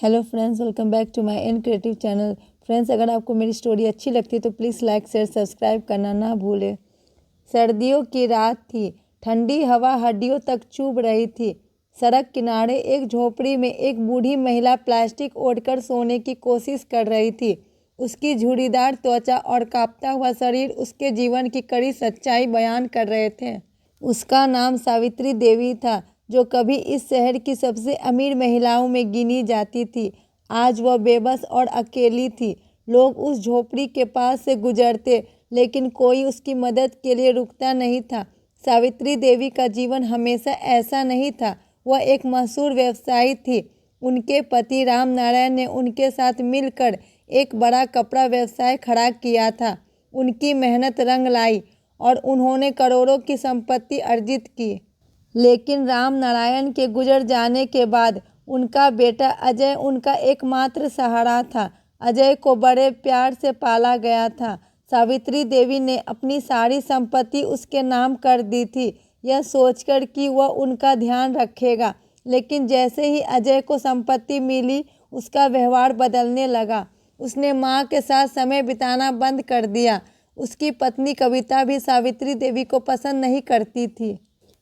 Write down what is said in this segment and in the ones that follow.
Hello friends, welcome back to my N creative channel. Friends, अगर आपको मेरी story अच्छी लगती है तो प्लीज़ लाइक शेयर सब्सक्राइब करना ना भूलें। सर्दियों की रात थी। ठंडी हवा हड्डियों तक चुभ रही थी। सड़क किनारे एक झोपड़ी में एक बूढ़ी महिला प्लास्टिक ओढ़कर सोने की कोशिश कर रही थी। उसकी झुर्रीदार त्वचा और कांपता हुआ शरीर उसके जीवन की कड़ी सच्चाई बयान कर रहे थे। उसका नाम सावित्री देवी था, जो कभी इस शहर की सबसे अमीर महिलाओं में गिनी जाती थी। आज वह बेबस और अकेली थी। लोग उस झोपड़ी के पास से गुजरते, लेकिन कोई उसकी मदद के लिए रुकता नहीं था। सावित्री देवी का जीवन हमेशा ऐसा नहीं था। वह एक मशहूर व्यवसायी थी। उनके पति राम नारायण ने उनके साथ मिलकर एक बड़ा कपड़ा व्यवसाय खड़ा किया था। उनकी मेहनत रंग लाई और उन्होंने करोड़ों की संपत्ति अर्जित की। लेकिन राम नारायण के गुजर जाने के बाद उनका बेटा अजय उनका एकमात्र सहारा था। अजय को बड़े प्यार से पाला गया था। सावित्री देवी ने अपनी सारी संपत्ति उसके नाम कर दी थी, यह सोचकर कि वह उनका ध्यान रखेगा। लेकिन जैसे ही अजय को संपत्ति मिली, उसका व्यवहार बदलने लगा। उसने माँ के साथ समय बिताना बंद कर दिया। उसकी पत्नी कविता भी सावित्री देवी को पसंद नहीं करती थी।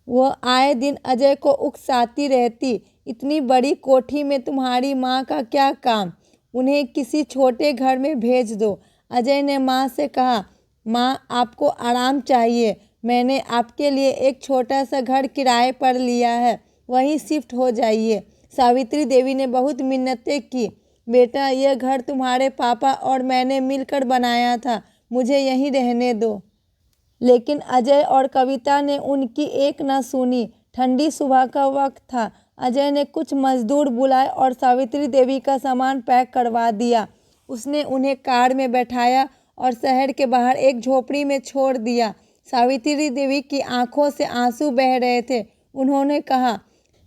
वह आए दिन अजय को उकसाती रहती, इतनी बड़ी कोठी में तुम्हारी माँ का क्या काम? उन्हें किसी छोटे घर में भेज दो। अजय ने माँ से कहा, माँ, आपको आराम चाहिए। मैंने आपके लिए एक छोटा सा घर किराए पर लिया है, वहीं शिफ्ट हो जाइए। सावित्री देवी ने बहुत मिन्नतें की। बेटा, यह घर तुम्हारे पापा और मैंने मिलकर बनाया था, मुझे यहीं रहने दो। लेकिन अजय और कविता ने उनकी एक न सुनी। ठंडी सुबह का वक्त था। अजय ने कुछ मजदूर बुलाए और सावित्री देवी का सामान पैक करवा दिया। उसने उन्हें कार में बैठाया और शहर के बाहर एक झोपड़ी में छोड़ दिया। सावित्री देवी की आंखों से आंसू बह रहे थे। उन्होंने कहा,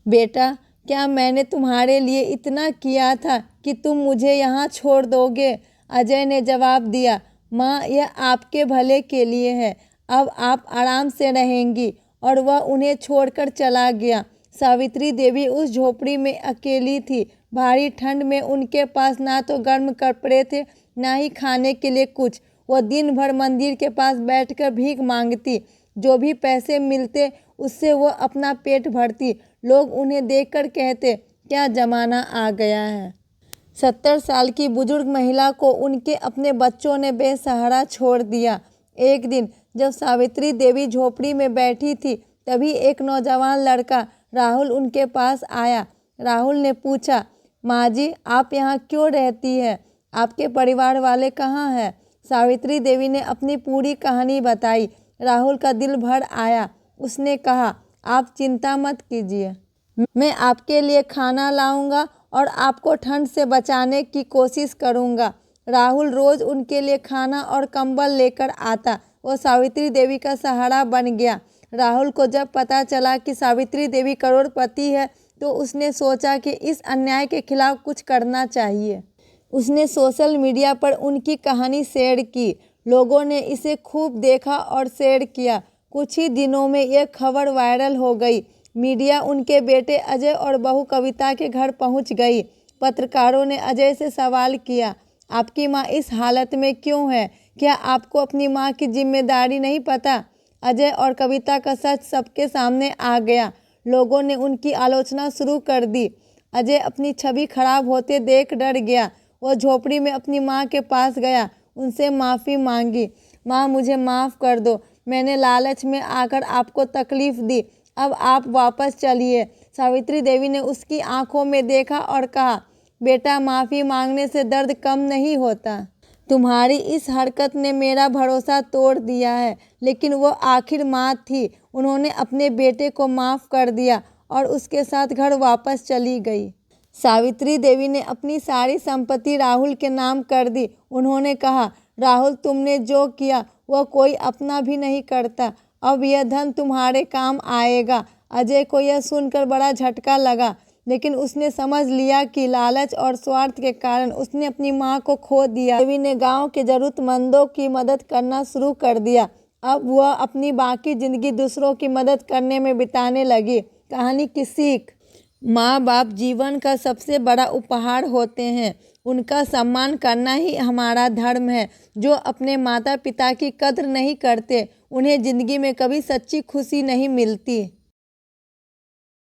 बेटा, क्या मैंने तुम्हारे लिए इतना किया था कि तुम मुझे यहाँ छोड़ दोगे? अजय ने जवाब दिया, माँ, यह आपके भले के लिए है। अब आप आराम से रहेंगी। और वह उन्हें छोड़कर चला गया। सावित्री देवी उस झोपड़ी में अकेली थी। भारी ठंड में उनके पास ना तो गर्म कपड़े थे, ना ही खाने के लिए कुछ। वह दिन भर मंदिर के पास बैठकर भीख मांगती। जो भी पैसे मिलते उससे वह अपना पेट भरती। लोग उन्हें देखकर कहते, क्या जमाना आ गया है। 70 साल की बुजुर्ग महिला को उनके अपने बच्चों ने बेसहारा छोड़ दिया। एक दिन जब सावित्री देवी झोपड़ी में बैठी थी, तभी एक नौजवान लड़का राहुल उनके पास आया। राहुल ने पूछा, माँ जी, आप यहाँ क्यों रहती है? आपके परिवार वाले कहाँ हैं? सावित्री देवी ने अपनी पूरी कहानी बताई। राहुल का दिल भर आया। उसने कहा, आप चिंता मत कीजिए, मैं आपके लिए खाना लाऊंगा और आपको ठंड से बचाने की कोशिश करूंगा। राहुल रोज उनके लिए खाना और कंबल लेकर आता। वो सावित्री देवी का सहारा बन गया। राहुल को जब पता चला कि सावित्री देवी करोड़पति है, तो उसने सोचा कि इस अन्याय के खिलाफ कुछ करना चाहिए। उसने सोशल मीडिया पर उनकी कहानी शेयर की। लोगों ने इसे खूब देखा और शेयर किया। कुछ ही दिनों में यह खबर वायरल हो गई। मीडिया उनके बेटे अजय और बहू कविता के घर पहुंच गई। पत्रकारों ने अजय से सवाल किया, आपकी माँ इस हालत में क्यों है? क्या आपको अपनी माँ की जिम्मेदारी नहीं पता? अजय और कविता का सच सबके सामने आ गया। लोगों ने उनकी आलोचना शुरू कर दी। अजय अपनी छवि खराब होते देख डर गया। वह झोपड़ी में अपनी माँ के पास गया, उनसे माफ़ी मांगी। माँ, मुझे माफ़ कर दो। मैंने लालच में आकर आपको तकलीफ़ दी। अब आप वापस चलिए। सावित्री देवी ने उसकी आंखों में देखा और कहा, बेटा, माफ़ी मांगने से दर्द कम नहीं होता। तुम्हारी इस हरकत ने मेरा भरोसा तोड़ दिया है। लेकिन वो आखिर माँ थी। उन्होंने अपने बेटे को माफ़ कर दिया और उसके साथ घर वापस चली गई। सावित्री देवी ने अपनी सारी संपत्ति राहुल के नाम कर दी। उन्होंने कहा, राहुल, तुमने जो किया वह कोई अपना भी नहीं करता। अब यह धन तुम्हारे काम आएगा। अजय को यह सुनकर बड़ा झटका लगा, लेकिन उसने समझ लिया कि लालच और स्वार्थ के कारण उसने अपनी माँ को खो दिया। देवी ने गांव के जरूरतमंदों की मदद करना शुरू कर दिया। अब वह अपनी बाकी जिंदगी दूसरों की मदद करने में बिताने लगी। कहानी की सीख, माँ बाप जीवन का सबसे बड़ा उपहार होते हैं। उनका सम्मान करना ही हमारा धर्म है। जो अपने माता पिता की कद्र नहीं करते, उन्हें ज़िंदगी में कभी सच्ची खुशी नहीं मिलती।